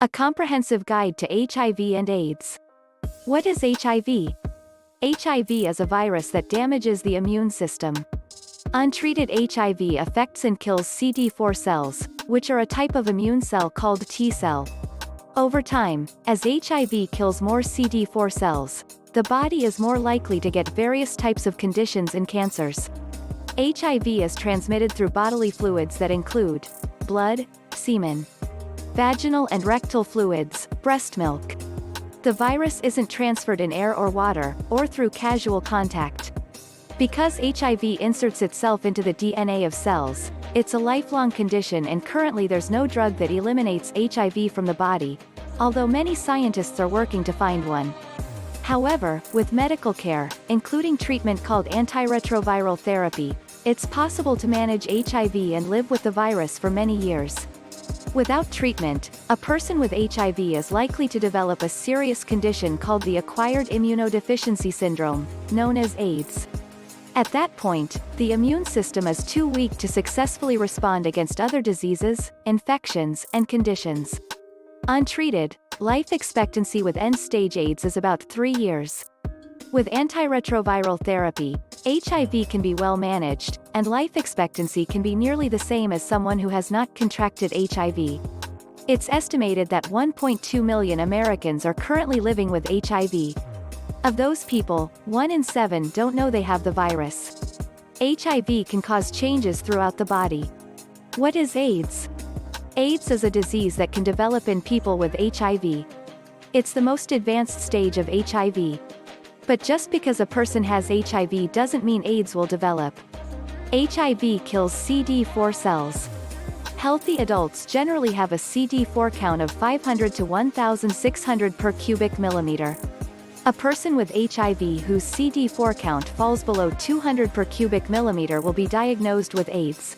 A comprehensive guide to HIV and AIDS. What is HIV? HIV is a virus that damages the immune system. Untreated HIV affects and kills CD4 cells, which are a type of immune cell called T cell. Over time, as HIV kills more CD4 cells, the body is more likely to get various types of conditions and cancers. HIV is transmitted through bodily fluids that include blood, semen, vaginal and rectal fluids, breast milk. The virus isn't transferred in air or water, or through casual contact. Because HIV inserts itself into the DNA of cells, it's a lifelong condition, and currently there's no drug that eliminates HIV from the body, although many scientists are working to find one. However, with medical care, including treatment called antiretroviral therapy, it's possible to manage HIV and live with the virus for many years. Without treatment, a person with HIV is likely to develop a serious condition called the acquired immunodeficiency syndrome, known as AIDS. At that point, the immune system is too weak to successfully respond against other diseases, infections, and conditions. Untreated, life expectancy with end-stage AIDS is about 3 years. With antiretroviral therapy, HIV can be well managed, and life expectancy can be nearly the same as someone who has not contracted HIV. It's estimated that 1.2 million Americans are currently living with HIV. Of those people, 1 in 7 don't know they have the virus. HIV can cause changes throughout the body. What is AIDS? AIDS is a disease that can develop in people with HIV. It's the most advanced stage of HIV. But just because a person has HIV doesn't mean AIDS will develop. HIV kills CD4 cells. Healthy adults generally have a CD4 count of 500 to 1,600 per cubic millimeter. A person with HIV whose CD4 count falls below 200 per cubic millimeter will be diagnosed with AIDS.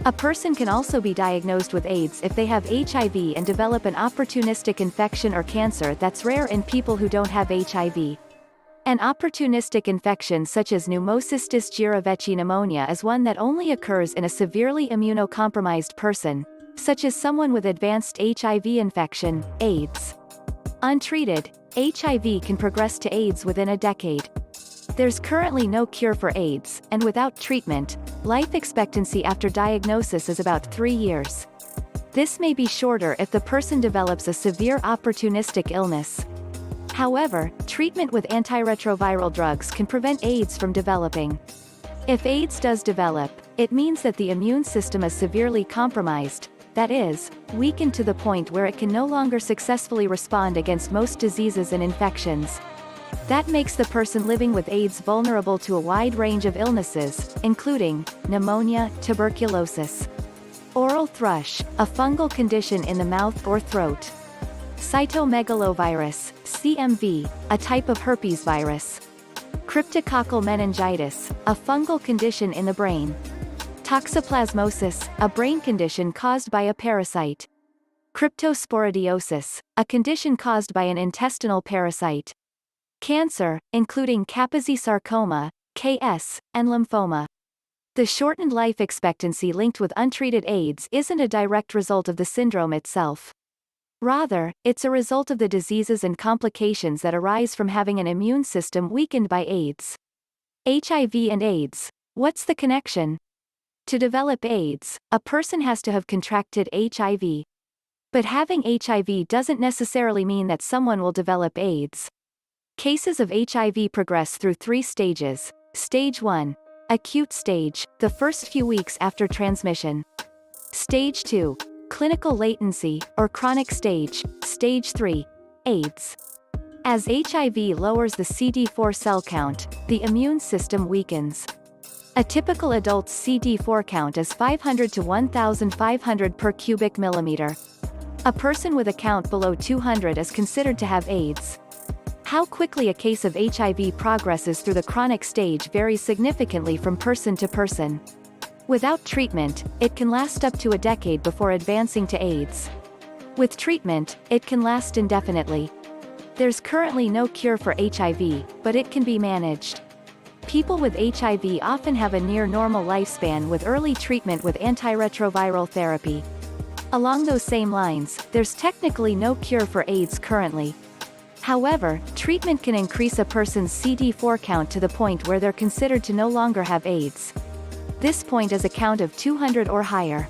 A person can also be diagnosed with AIDS if they have HIV and develop an opportunistic infection or cancer that's rare in people who don't have HIV. An opportunistic infection such as pneumocystis jirovecii pneumonia is one that only occurs in a severely immunocompromised person, such as someone with advanced HIV infection, AIDS. Untreated, HIV can progress to AIDS within a decade. There's currently no cure for AIDS, and without treatment, life expectancy after diagnosis is about 3 years. This may be shorter if the person develops a severe opportunistic illness. However, treatment with antiretroviral drugs can prevent AIDS from developing. If AIDS does develop, it means that the immune system is severely compromised, that is, weakened to the point where it can no longer successfully respond against most diseases and infections. That makes the person living with AIDS vulnerable to a wide range of illnesses, including pneumonia, tuberculosis, oral thrush, a fungal condition in the mouth or throat, cytomegalovirus, CMV, a type of herpes virus, cryptococcal meningitis, a fungal condition in the brain, toxoplasmosis, a brain condition caused by a parasite, cryptosporidiosis, a condition caused by an intestinal parasite, cancer, including Kaposi sarcoma, KS, and lymphoma. The shortened life expectancy linked with untreated AIDS isn't a direct result of the syndrome itself. Rather, it's a result of the diseases and complications that arise from having an immune system weakened by AIDS. HIV and AIDS. What's the connection? To develop AIDS, a person has to have contracted HIV. But having HIV doesn't necessarily mean that someone will develop AIDS. Cases of HIV progress through 3 stages. Stage 1. Acute stage, the first few weeks after transmission. Stage 2. Clinical latency, or chronic stage, Stage 3. AIDS. As HIV lowers the CD4 cell count, the immune system weakens. A typical adult's CD4 count is 500 to 1,500 per cubic millimeter. A person with a count below 200 is considered to have AIDS. How quickly a case of HIV progresses through the chronic stage varies significantly from person to person. Without treatment, it can last up to a decade before advancing to AIDS. With treatment, it can last indefinitely. There's currently no cure for HIV, but it can be managed. People with HIV often have a near-normal lifespan with early treatment with antiretroviral therapy. Along those same lines, there's technically no cure for AIDS currently. However, treatment can increase a person's CD4 count to the point where they're considered to no longer have AIDS. This point is a count of 200 or higher.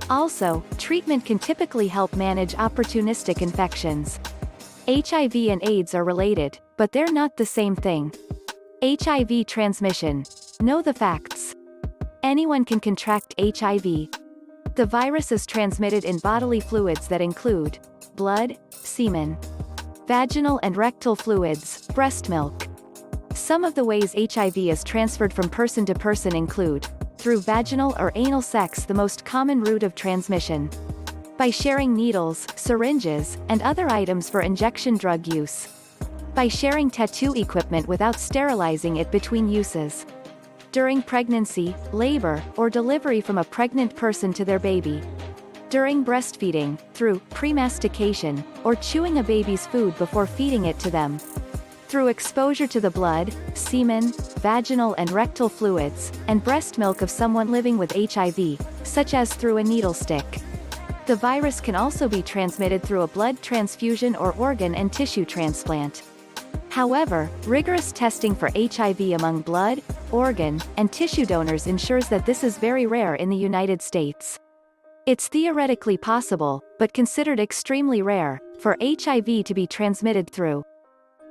Also, treatment can typically help manage opportunistic infections. HIV and AIDS are related, but they're not the same thing. HIV transmission. Know the facts. Anyone can contract HIV. The virus is transmitted in bodily fluids that include blood, semen, vaginal and rectal fluids, breast milk. Some of the ways HIV is transferred from person to person include through vaginal or anal sex, the most common route of transmission, by sharing needles, syringes, and other items for injection drug use, by sharing tattoo equipment without sterilizing it between uses, during pregnancy, labor, or delivery from a pregnant person to their baby, during breastfeeding, through pre-mastication, or chewing a baby's food before feeding it to them, through exposure to the blood, semen, vaginal and rectal fluids, and breast milk of someone living with HIV, such as through a needle stick. The virus can also be transmitted through a blood transfusion or organ and tissue transplant. However, rigorous testing for HIV among blood, organ, and tissue donors ensures that this is very rare in the United States. It's theoretically possible, but considered extremely rare, for HIV to be transmitted through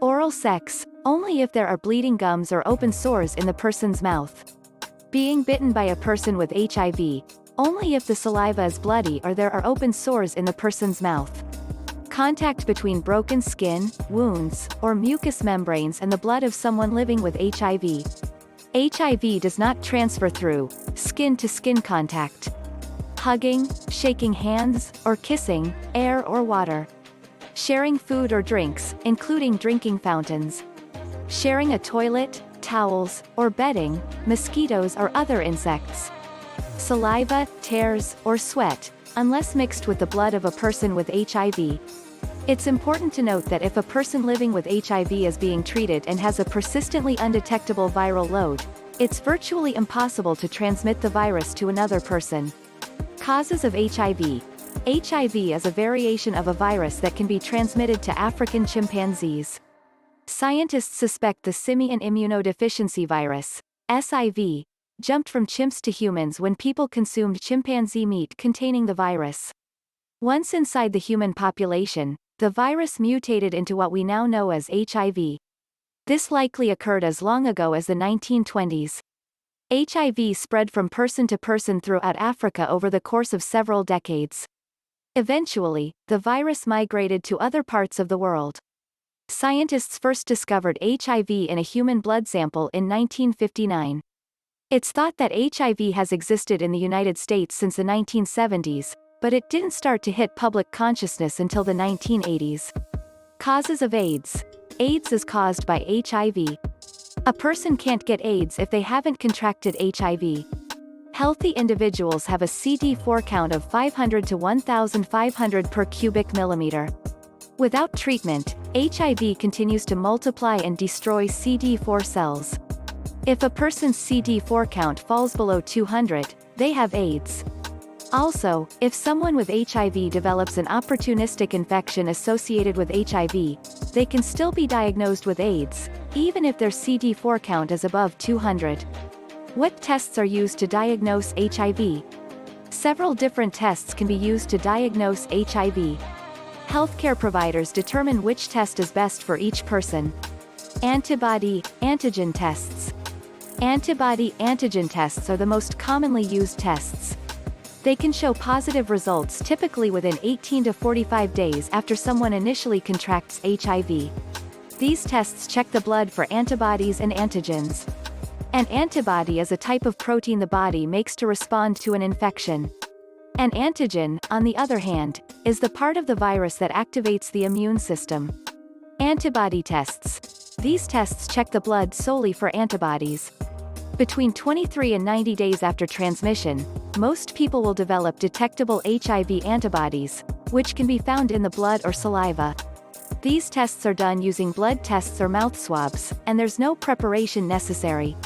oral sex, only if there are bleeding gums or open sores in the person's mouth. Being bitten by a person with HIV, only if the saliva is bloody or there are open sores in the person's mouth. Contact between broken skin, wounds, or mucous membranes and the blood of someone living with HIV. HIV does not transfer through skin-to-skin contact, hugging, shaking hands, or kissing, air or water, sharing food or drinks, including drinking fountains, sharing a toilet, towels, or bedding, mosquitoes or other insects, saliva, tears, or sweat, unless mixed with the blood of a person with HIV. It's important to note that if a person living with HIV is being treated and has a persistently undetectable viral load, it's virtually impossible to transmit the virus to another person. Causes of HIV. HIV is a variation of a virus that can be transmitted to African chimpanzees. Scientists suspect the simian immunodeficiency virus, SIV, jumped from chimps to humans when people consumed chimpanzee meat containing the virus. Once inside the human population, the virus mutated into what we now know as HIV. This likely occurred as long ago as the 1920s. HIV spread from person to person throughout Africa over the course of several decades. Eventually, the virus migrated to other parts of the world. Scientists first discovered HIV in a human blood sample in 1959. It's thought that HIV has existed in the United States since the 1970s, but it didn't start to hit public consciousness until the 1980s. Causes of AIDS. AIDS is caused by HIV. A person can't get AIDS if they haven't contracted HIV. Healthy individuals have a CD4 count of 500 to 1,500 per cubic millimeter. Without treatment, HIV continues to multiply and destroy CD4 cells. If a person's CD4 count falls below 200, they have AIDS. Also, if someone with HIV develops an opportunistic infection associated with HIV, they can still be diagnosed with AIDS, even if their CD4 count is above 200. What tests are used to diagnose HIV? Several different tests can be used to diagnose HIV. Healthcare providers determine which test is best for each person. Antibody-antigen tests. Antibody-antigen tests are the most commonly used tests. They can show positive results typically within 18 to 45 days after someone initially contracts HIV. These tests check the blood for antibodies and antigens. An antibody is a type of protein the body makes to respond to an infection. An antigen, on the other hand, is the part of the virus that activates the immune system. Antibody tests. These tests check the blood solely for antibodies. Between 23 and 90 days after transmission, most people will develop detectable HIV antibodies, which can be found in the blood or saliva. These tests are done using blood tests or mouth swabs, and there's no preparation necessary.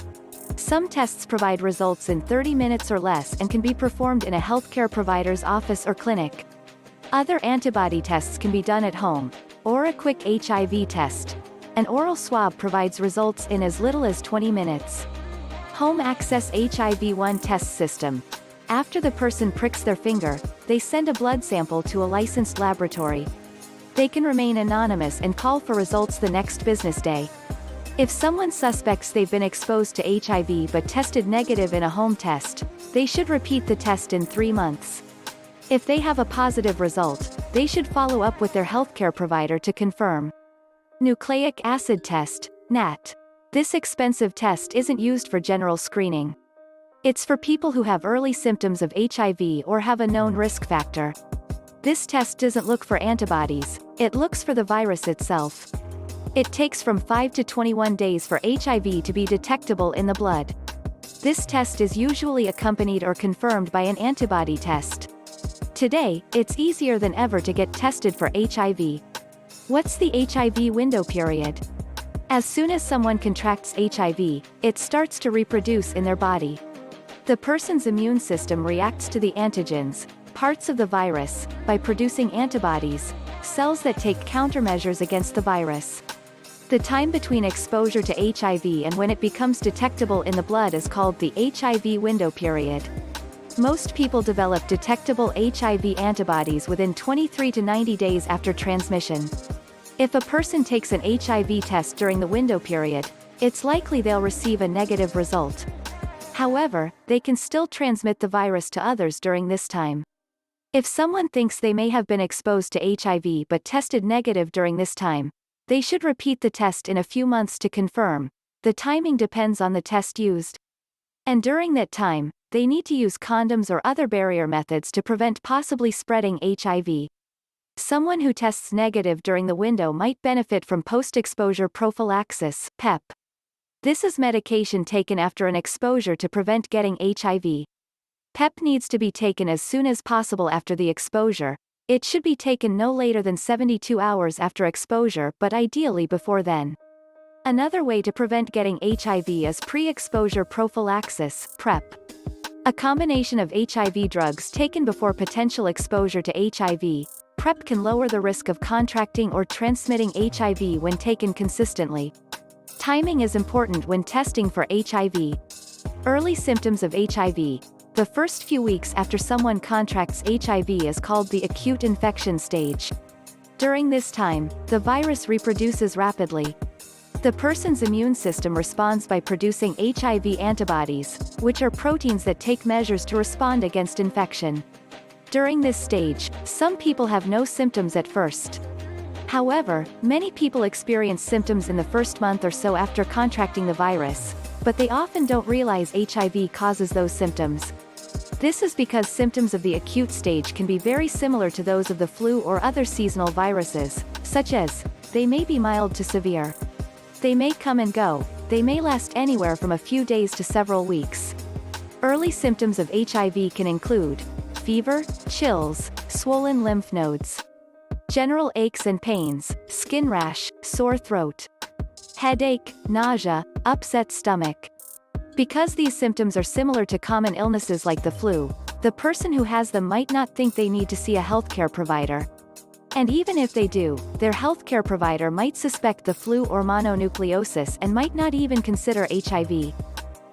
Some tests provide results in 30 minutes or less and can be performed in a healthcare provider's office or clinic. Other antibody tests can be done at home, or a quick HIV test. An oral swab provides results in as little as 20 minutes. Home Access HIV-1 Test System. After the person pricks their finger, they send a blood sample to a licensed laboratory. They can remain anonymous and call for results the next business day. If someone suspects they've been exposed to HIV but tested negative in a home test, they should repeat the test in 3 months. If they have a positive result, they should follow up with their healthcare provider to confirm. Nucleic acid test, NAT. This expensive test isn't used for general screening. It's for people who have early symptoms of HIV or have a known risk factor. This test doesn't look for antibodies, it looks for the virus itself. It takes from 5 to 21 days for HIV to be detectable in the blood. This test is usually accompanied or confirmed by an antibody test. Today, it's easier than ever to get tested for HIV. What's the HIV window period? As soon as someone contracts HIV, it starts to reproduce in their body. The person's immune system reacts to the antigens, parts of the virus, by producing antibodies, cells that take countermeasures against the virus. The time between exposure to HIV and when it becomes detectable in the blood is called the HIV window period. Most people develop detectable HIV antibodies within 23 to 90 days after transmission. If a person takes an HIV test during the window period, it's likely they'll receive a negative result. However, they can still transmit the virus to others during this time. If someone thinks they may have been exposed to HIV but tested negative during this time, they should repeat the test in a few months to confirm. The timing depends on the test used. And during that time, they need to use condoms or other barrier methods to prevent possibly spreading HIV. Someone who tests negative during the window might benefit from post-exposure prophylaxis, PEP. This is medication taken after an exposure to prevent getting HIV. PEP needs to be taken as soon as possible after the exposure. It should be taken no later than 72 hours after exposure, but ideally before then. Another way to prevent getting HIV is pre-exposure prophylaxis, PrEP. A combination of HIV drugs taken before potential exposure to HIV, PrEP can lower the risk of contracting or transmitting HIV when taken consistently. Timing is important when testing for HIV. Early symptoms of HIV. The first few weeks after someone contracts HIV is called the acute infection stage. During this time, the virus reproduces rapidly. The person's immune system responds by producing HIV antibodies, which are proteins that take measures to respond against infection. During this stage, some people have no symptoms at first. However, many people experience symptoms in the first month or so after contracting the virus, but they often don't realize HIV causes those symptoms. This is because symptoms of the acute stage can be very similar to those of the flu or other seasonal viruses, such as, they may be mild to severe. They may come and go, they may last anywhere from a few days to several weeks. Early symptoms of HIV can include fever, chills, swollen lymph nodes, general aches and pains, skin rash, sore throat, headache, nausea, upset stomach. Because these symptoms are similar to common illnesses like the flu, the person who has them might not think they need to see a healthcare provider. And even if they do, their healthcare provider might suspect the flu or mononucleosis and might not even consider HIV.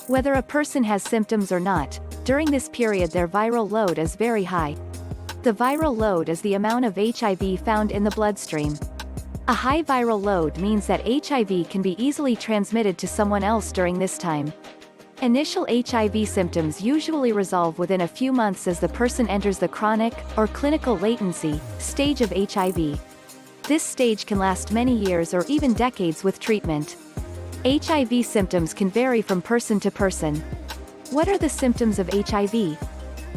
Whether a person has symptoms or not, during this period their viral load is very high. The viral load is the amount of HIV found in the bloodstream. A high viral load means that HIV can be easily transmitted to someone else during this time. Initial HIV symptoms usually resolve within a few months as the person enters the chronic, or clinical latency, stage of HIV. This stage can last many years or even decades with treatment. HIV symptoms can vary from person to person. What are the symptoms of HIV?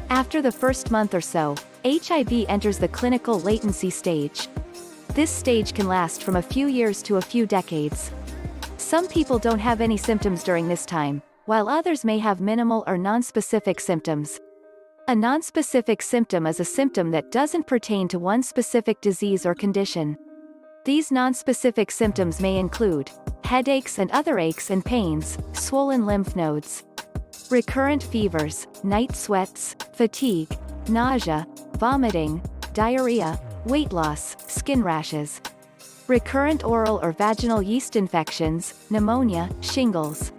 After the first month or so, HIV enters the clinical latency stage. This stage can last from a few years to a few decades. Some people don't have any symptoms during this time, while others may have minimal or nonspecific symptoms. A nonspecific symptom is a symptom that doesn't pertain to one specific disease or condition. These nonspecific symptoms may include headaches and other aches and pains, swollen lymph nodes, recurrent fevers, night sweats, fatigue, nausea, vomiting, diarrhea, weight loss, skin rashes, recurrent oral or vaginal yeast infections, pneumonia, shingles.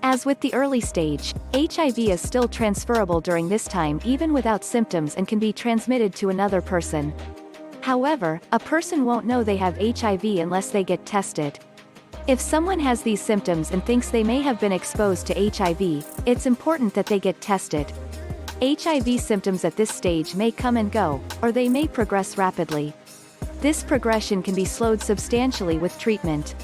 As with the early stage, HIV is still transferable during this time even without symptoms and can be transmitted to another person. However, a person won't know they have HIV unless they get tested. If someone has these symptoms and thinks they may have been exposed to HIV, it's important that they get tested. HIV symptoms at this stage may come and go, or they may progress rapidly. This progression can be slowed substantially with treatment.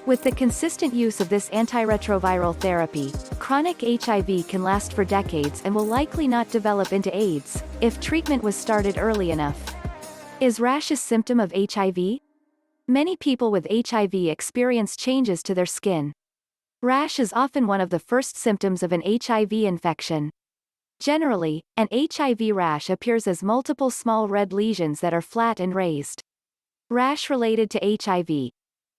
With the consistent use of this antiretroviral therapy, chronic HIV can last for decades and will likely not develop into AIDS, if treatment was started early enough. Is rash a symptom of HIV? Many people with HIV experience changes to their skin. Rash is often one of the first symptoms of an HIV infection. Generally, an HIV rash appears as multiple small red lesions that are flat and raised. Rash related to HIV.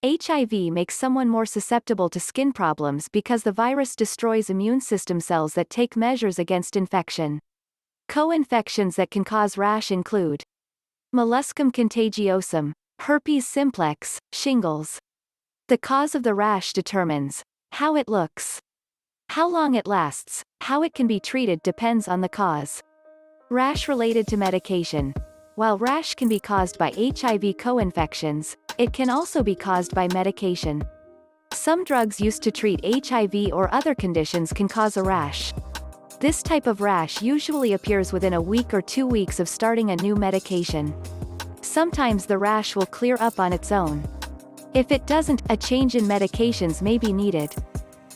HIV makes someone more susceptible to skin problems because the virus destroys immune system cells that take measures against infection. Co-infections that can cause rash include molluscum contagiosum, herpes simplex, shingles. The cause of the rash determines how it looks. How long it lasts, how it can be treated depends on the cause. Rash related to medication. While rash can be caused by HIV co-infections, it can also be caused by medication. Some drugs used to treat HIV or other conditions can cause a rash. This type of rash usually appears within a week or 2 weeks of starting a new medication. Sometimes the rash will clear up on its own. If it doesn't, a change in medications may be needed.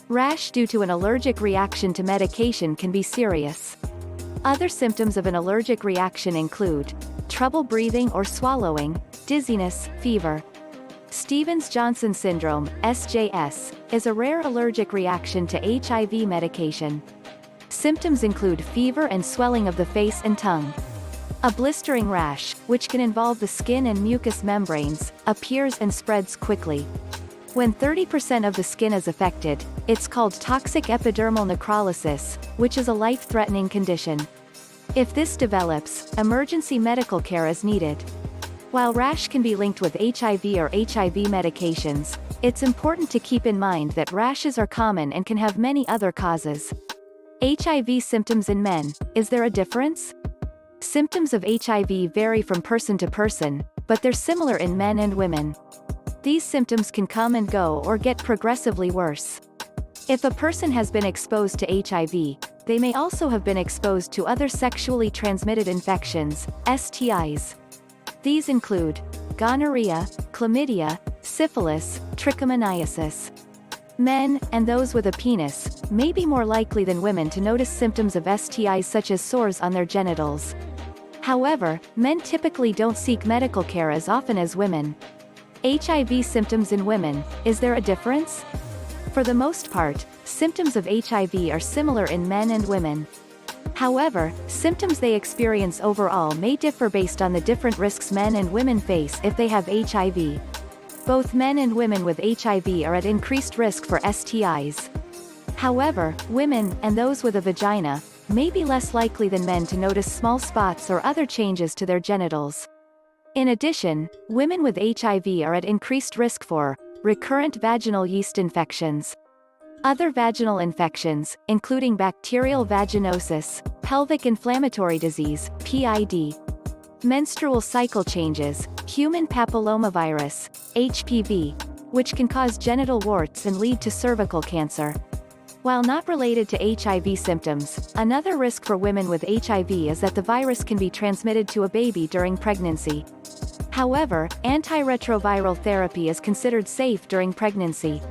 Rash due to an allergic reaction to medication can be serious. Other symptoms of an allergic reaction include trouble breathing or swallowing, dizziness, fever. Stevens-Johnson syndrome, SJS, is a rare allergic reaction to HIV medication. Symptoms include fever and swelling of the face and tongue. A blistering rash, which can involve the skin and mucous membranes, appears and spreads quickly. When 30% of the skin is affected, it's called toxic epidermal necrolysis, which is a life-threatening condition. If this develops, emergency medical care is needed. While rash can be linked with HIV or HIV medications, it's important to keep in mind that rashes are common and can have many other causes. HIV symptoms in men, is there a difference? Symptoms of HIV vary from person to person, but they're similar in men and women. These symptoms can come and go or get progressively worse. If a person has been exposed to HIV, they may also have been exposed to other sexually transmitted infections, STIs. These include gonorrhea, chlamydia, syphilis, trichomoniasis. Men, and those with a penis, may be more likely than women to notice symptoms of STIs such as sores on their genitals. However, men typically don't seek medical care as often as women. HIV symptoms in women, is there a difference? For the most part, symptoms of HIV are similar in men and women. However, symptoms they experience overall may differ based on the different risks men and women face if they have HIV. Both men and women with HIV are at increased risk for STIs. However, women, and those with a vagina, may be less likely than men to notice small spots or other changes to their genitals. In addition, women with HIV are at increased risk for recurrent vaginal yeast infections. Other vaginal infections, including bacterial vaginosis, pelvic inflammatory disease, PID, menstrual cycle changes, human papillomavirus, HPV, which can cause genital warts and lead to cervical cancer. While not related to HIV symptoms, another risk for women with HIV is that the virus can be transmitted to a baby during pregnancy. However, antiretroviral therapy is considered safe during pregnancy.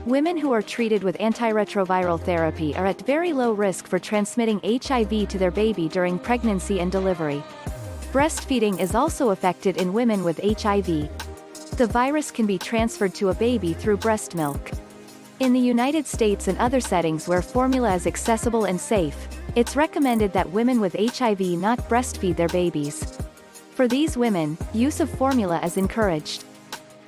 Women who are treated with antiretroviral therapy are at very low risk for transmitting HIV to their baby during pregnancy and delivery. Breastfeeding is also affected in women with HIV. The virus can be transferred to a baby through breast milk. In the United States and other settings where formula is accessible and safe, it's recommended that women with HIV not breastfeed their babies. For these women, use of formula is encouraged.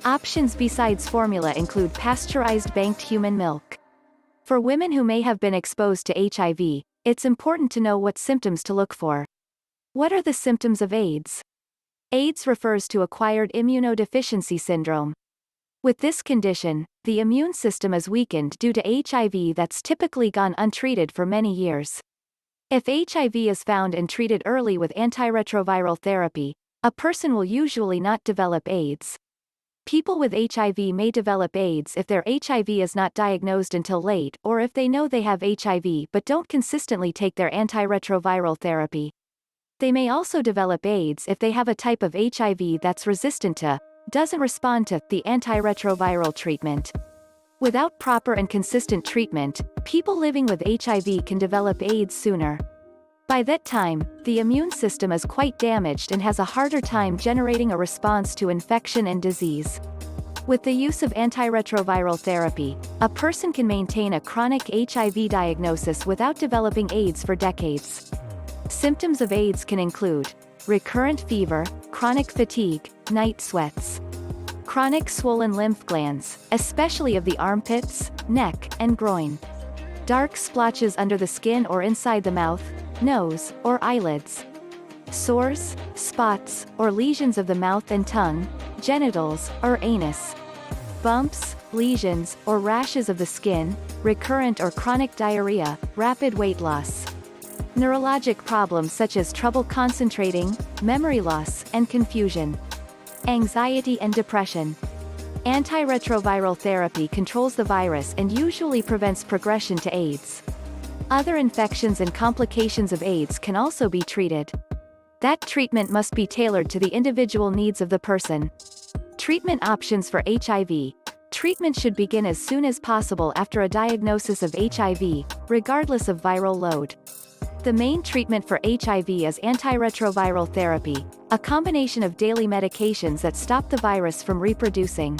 Options besides formula include pasteurized banked human milk. For women who may have been exposed to HIV, it's important to know what symptoms to look for. What are the symptoms of AIDS? AIDS refers to acquired immunodeficiency syndrome. With this condition, the immune system is weakened due to HIV that's typically gone untreated for many years. If HIV is found and treated early with antiretroviral therapy, a person will usually not develop AIDS. People with HIV may develop AIDS if their HIV is not diagnosed until late or if they know they have HIV but don't consistently take their antiretroviral therapy. They may also develop AIDS if they have a type of HIV that's resistant to, doesn't respond to, the antiretroviral treatment. Without proper and consistent treatment, people living with HIV can develop AIDS sooner. By that time, the immune system is quite damaged and has a harder time generating a response to infection and disease. With the use of antiretroviral therapy, a person can maintain a chronic HIV diagnosis without developing AIDS for decades. Symptoms of AIDS can include recurrent fever, chronic fatigue, night sweats, chronic swollen lymph glands, especially of the armpits, neck, and groin, dark splotches under the skin or inside the mouth, nose, or eyelids, sores, spots, or lesions of the mouth and tongue, genitals, or anus, bumps, lesions, or rashes of the skin, recurrent or chronic diarrhea, rapid weight loss, neurologic problems such as trouble concentrating, memory loss, and confusion, anxiety and depression. Antiretroviral therapy controls the virus and usually prevents progression to AIDS. Other infections and complications of AIDS can also be treated. That treatment must be tailored to the individual needs of the person. Treatment options for HIV. Treatment should begin as soon as possible after a diagnosis of HIV, regardless of viral load. The main treatment for HIV is antiretroviral therapy, a combination of daily medications that stop the virus from reproducing.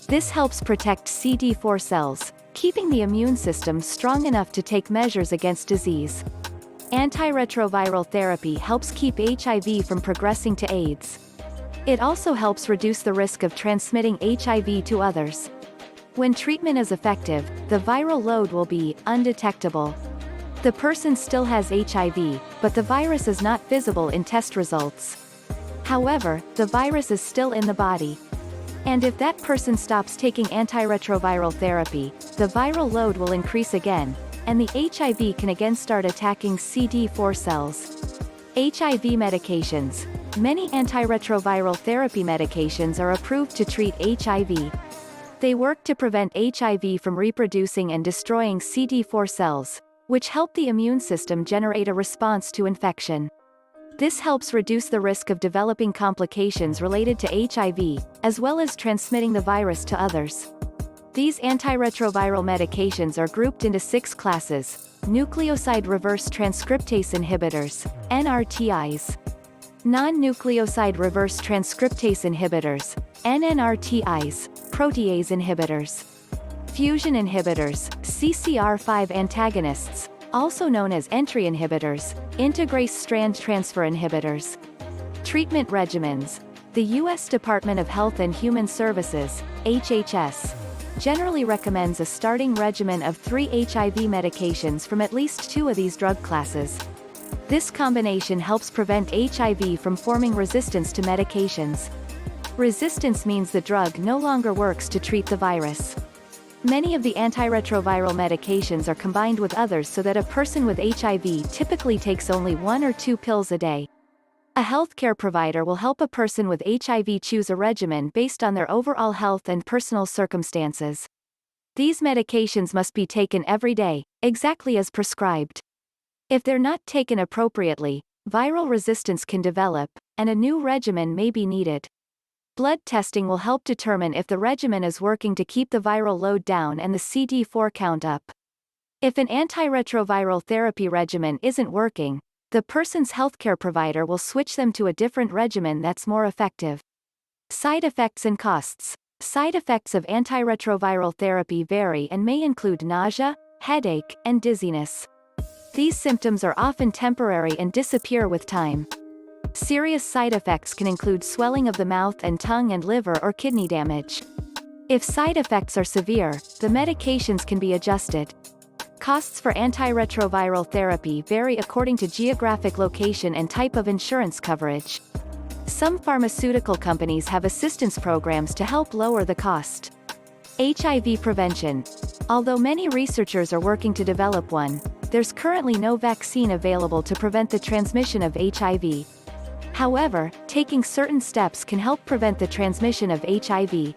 This helps protect CD4 cells, keeping the immune system strong enough to take measures against disease. Antiretroviral therapy helps keep HIV from progressing to AIDS. It also helps reduce the risk of transmitting HIV to others. When treatment is effective, the viral load will be undetectable. The person still has HIV, but the virus is not visible in test results. However, the virus is still in the body. And if that person stops taking antiretroviral therapy, the viral load will increase again, and the HIV can again start attacking CD4 cells. HIV medications. Many antiretroviral therapy medications are approved to treat HIV. They work to prevent HIV from reproducing and destroying CD4 cells, which help the immune system generate a response to infection. This helps reduce the risk of developing complications related to HIV, as well as transmitting the virus to others. These antiretroviral medications are grouped into 6 classes: nucleoside reverse transcriptase inhibitors, NRTIs, non-nucleoside reverse transcriptase inhibitors, NNRTIs, protease inhibitors, fusion inhibitors, CCR5 antagonists, also known as entry inhibitors, integrase strand transfer inhibitors. Treatment regimens. The U.S. Department of Health and Human Services, HHS, generally recommends a starting regimen of 3 HIV medications from at least 2 of these drug classes. This combination helps prevent HIV from forming resistance to medications. Resistance means the drug no longer works to treat the virus. Many of the antiretroviral medications are combined with others so that a person with HIV typically takes only 1 or 2 pills a day. A healthcare provider will help a person with HIV choose a regimen based on their overall health and personal circumstances. These medications must be taken every day, exactly as prescribed. If they're not taken appropriately, viral resistance can develop, and a new regimen may be needed. Blood testing will help determine if the regimen is working to keep the viral load down and the CD4 count up. If an antiretroviral therapy regimen isn't working, the person's healthcare provider will switch them to a different regimen that's more effective. Side effects and costs. Side effects of antiretroviral therapy vary and may include nausea, headache, and dizziness. These symptoms are often temporary and disappear with time. Serious side effects can include swelling of the mouth and tongue and liver or kidney damage. If side effects are severe, the medications can be adjusted. Costs for antiretroviral therapy vary according to geographic location and type of insurance coverage. Some pharmaceutical companies have assistance programs to help lower the cost. HIV prevention. Although many researchers are working to develop one, there's currently no vaccine available to prevent the transmission of HIV. However, taking certain steps can help prevent the transmission of HIV.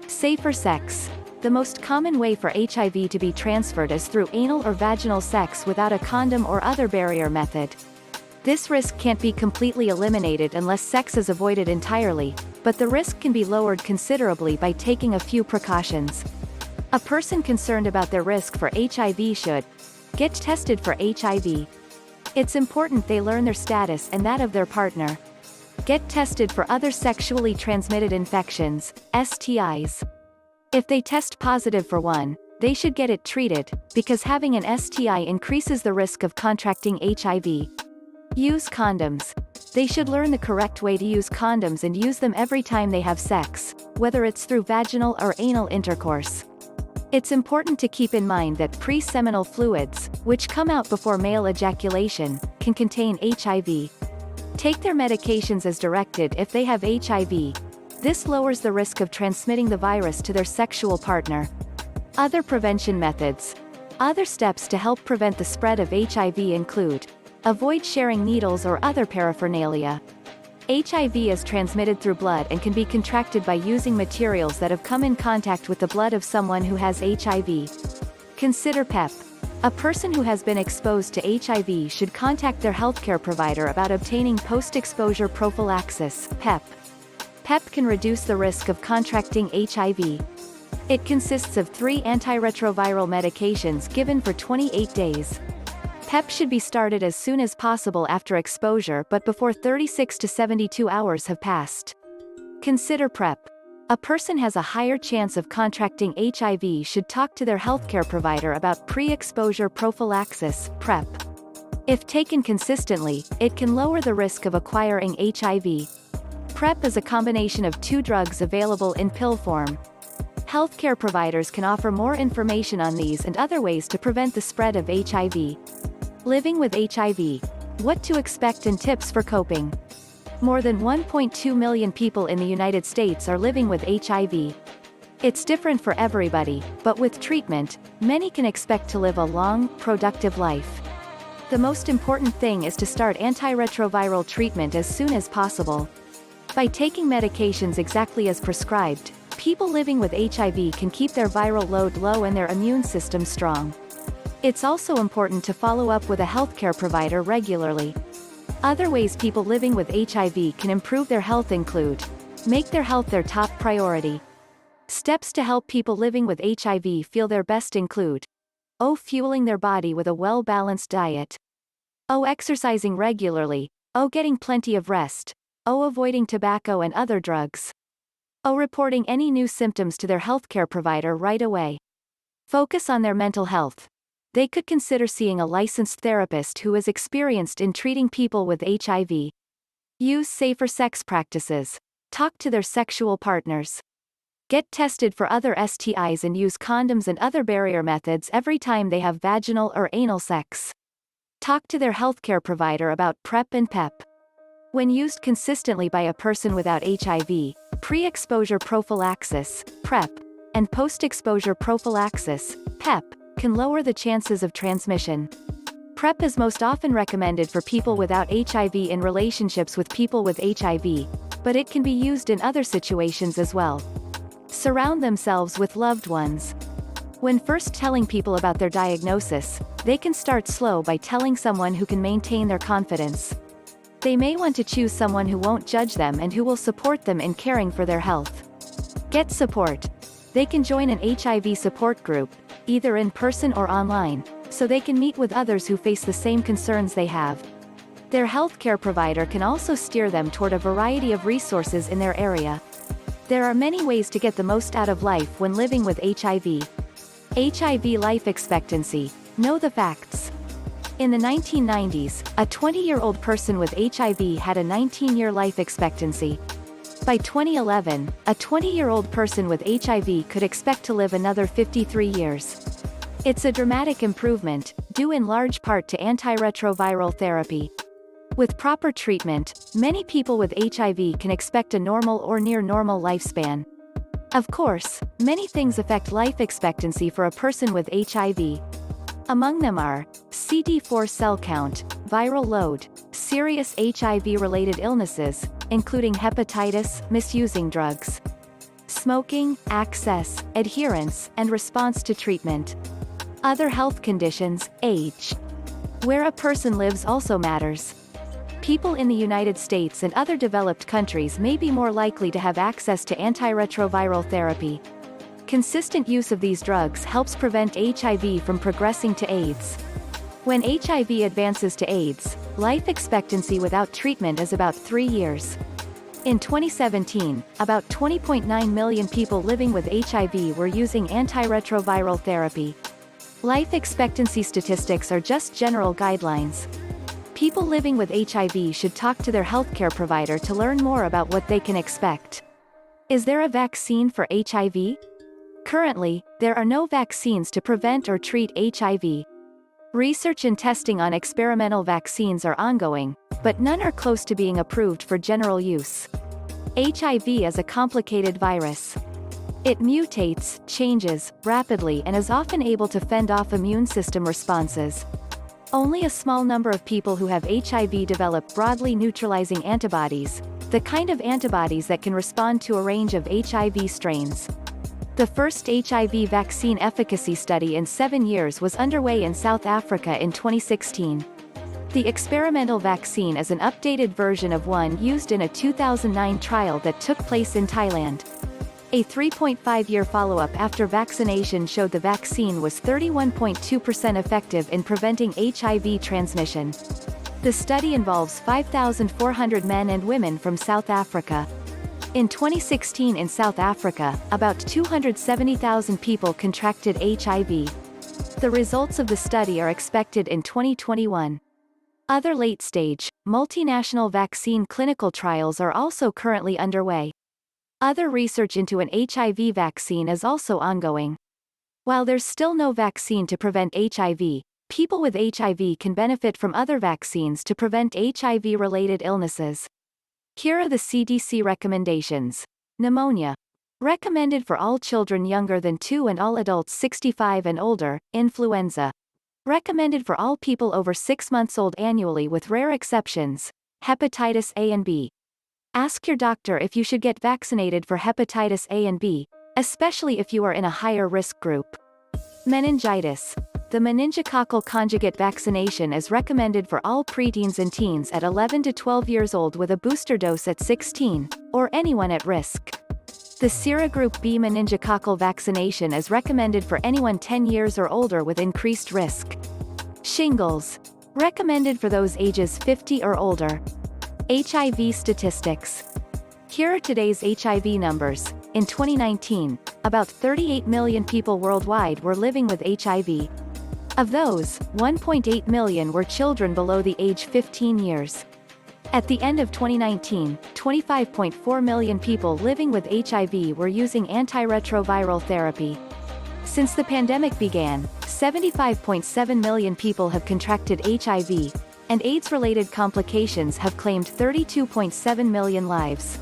Safer sex. The most common way for HIV to be transferred is through anal or vaginal sex without a condom or other barrier method. This risk can't be completely eliminated unless sex is avoided entirely, but the risk can be lowered considerably by taking a few precautions. A person concerned about their risk for HIV should get tested for HIV. It's important they learn their status and that of their partner. Get tested for other sexually transmitted infections, STIs. If they test positive for one, they should get it treated, because having an STI increases the risk of contracting HIV. Use condoms. They should learn the correct way to use condoms and use them every time they have sex, whether it's through vaginal or anal intercourse. It's important to keep in mind that pre-seminal fluids, which come out before male ejaculation, can contain HIV. Take their medications as directed if they have HIV. This lowers the risk of transmitting the virus to their sexual partner. Other prevention methods. Other steps to help prevent the spread of HIV include: avoid sharing needles or other paraphernalia. HIV is transmitted through blood and can be contracted by using materials that have come in contact with the blood of someone who has HIV. Consider PrEP. A person who has been exposed to HIV should contact their healthcare provider about obtaining post-exposure prophylaxis, PEP. PEP can reduce the risk of contracting HIV. It consists of 3 antiretroviral medications given for 28 days. PEP should be started as soon as possible after exposure but before 36 to 72 hours have passed. Consider PrEP. A person has a higher chance of contracting HIV should talk to their healthcare provider about pre-exposure prophylaxis, PrEP. If taken consistently, it can lower the risk of acquiring HIV. PrEP is a combination of 2 drugs available in pill form. Healthcare providers can offer more information on these and other ways to prevent the spread of HIV. Living with HIV. What to expect and tips for coping. More than 1.2 million people in the United States are living with HIV. It's different for everybody, but with treatment, many can expect to live a long, productive life. The most important thing is to start antiretroviral treatment as soon as possible. By taking medications exactly as prescribed, people living with HIV can keep their viral load low and their immune system strong. It's also important to follow up with a healthcare provider regularly. Other ways people living with HIV can improve their health include: make their health their top priority. Steps to help people living with HIV feel their best include: fueling their body with a well-balanced diet. Exercising regularly. Getting plenty of rest. Avoiding tobacco and other drugs. Reporting any new symptoms to their healthcare provider right away. Focus on their mental health. They could consider seeing a licensed therapist who is experienced in treating people with HIV. Use safer sex practices. Talk to their sexual partners. Get tested for other STIs and use condoms and other barrier methods every time they have vaginal or anal sex. Talk to their healthcare provider about PrEP and PEP. When used consistently by a person without HIV, pre-exposure prophylaxis, PrEP, and post-exposure prophylaxis, PEP, can lower the chances of transmission. PrEP is most often recommended for people without HIV in relationships with people with HIV, but it can be used in other situations as well. Surround themselves with loved ones. When first telling people about their diagnosis, they can start slow by telling someone who can maintain their confidence. They may want to choose someone who won't judge them and who will support them in caring for their health. Get support. They can join an HIV support group, either in person or online, so they can meet with others who face the same concerns they have. Their healthcare provider can also steer them toward a variety of resources in their area. There are many ways to get the most out of life when living with HIV. HIV life expectancy. Know the facts. In the 1990s, a 20-year-old person with HIV had a 19-year life expectancy. By 2011, a 20-year-old person with HIV could expect to live another 53 years. It's a dramatic improvement, due in large part to antiretroviral therapy. With proper treatment, many people with HIV can expect a normal or near-normal lifespan. Of course, many things affect life expectancy for a person with HIV. Among them are CD4 cell count, viral load, serious HIV-related illnesses, including hepatitis, misusing drugs, smoking, access, adherence, and response to treatment. Other health conditions, age. Where a person lives also matters. People in the United States and other developed countries may be more likely to have access to antiretroviral therapy. Consistent use of these drugs helps prevent HIV from progressing to AIDS. When HIV advances to AIDS, life expectancy without treatment is about 3 years. In 2017, about 20.9 million people living with HIV were using antiretroviral therapy. Life expectancy statistics are just general guidelines. People living with HIV should talk to their healthcare provider to learn more about what they can expect. Is there a vaccine for HIV? Currently, there are no vaccines to prevent or treat HIV. Research and testing on experimental vaccines are ongoing, but none are close to being approved for general use. HIV is a complicated virus. It mutates, changes, rapidly and is often able to fend off immune system responses. Only a small number of people who have HIV develop broadly neutralizing antibodies, the kind of antibodies that can respond to a range of HIV strains. The first HIV vaccine efficacy study in 7 years was underway in South Africa in 2016. The experimental vaccine is an updated version of one used in a 2009 trial that took place in Thailand. A 3.5-year follow-up after vaccination showed the vaccine was 31.2% effective in preventing HIV transmission. The study involves 5,400 men and women from South Africa. In 2016 in South Africa, about 270,000 people contracted HIV. The results of the study are expected in 2021. Other late-stage, multinational vaccine clinical trials are also currently underway. Other research into an HIV vaccine is also ongoing. While there's still no vaccine to prevent HIV, people with HIV can benefit from other vaccines to prevent HIV-related illnesses. Here are the CDC recommendations. Pneumonia. Recommended for all children younger than 2 and all adults 65 and older. Influenza. Recommended for all people over 6 months old annually with rare exceptions. Hepatitis A and B. Ask your doctor if you should get vaccinated for hepatitis A and B, especially if you are in a higher risk group. Meningitis. The meningococcal conjugate vaccination is recommended for all preteens and teens at 11 to 12 years old with a booster dose at 16, or anyone at risk. The serogroup B meningococcal vaccination is recommended for anyone 10 years or older with increased risk. Shingles. Recommended for those ages 50 or older. HIV statistics. Here are today's HIV numbers. In 2019, about 38 million people worldwide were living with HIV. Of those, 1.8 million were children below the age 15 years. At the end of 2019, 25.4 million people living with HIV were using antiretroviral therapy. Since the pandemic began, 75.7 million people have contracted HIV, and AIDS-related complications have claimed 32.7 million lives.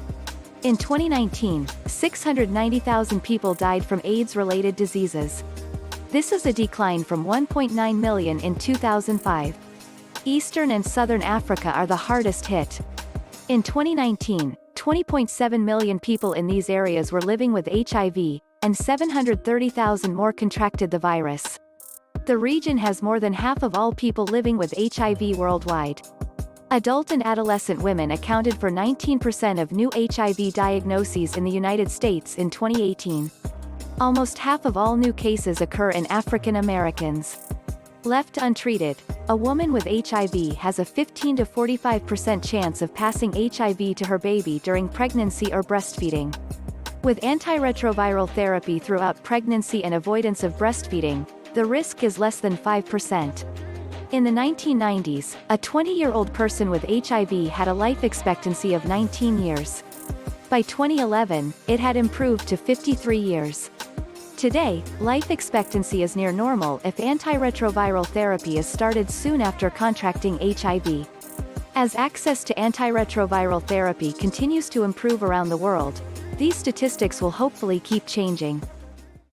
In 2019, 690,000 people died from AIDS-related diseases. This is a decline from 1.9 million in 2005. Eastern and Southern Africa are the hardest hit. In 2019, 20.7 million people in these areas were living with HIV, and 730,000 more contracted the virus. The region has more than half of all people living with HIV worldwide. Adult and adolescent women accounted for 19% of new HIV diagnoses in the United States in 2018. Almost half of all new cases occur in African Americans. Left untreated, a woman with HIV has a 15 to 45% chance of passing HIV to her baby during pregnancy or breastfeeding. With antiretroviral therapy throughout pregnancy and avoidance of breastfeeding, the risk is less than 5%. In the 1990s, a 20-year-old person with HIV had a life expectancy of 19 years. By 2011, it had improved to 53 years. Today, life expectancy is near normal if antiretroviral therapy is started soon after contracting HIV. As access to antiretroviral therapy continues to improve around the world, these statistics will hopefully keep changing.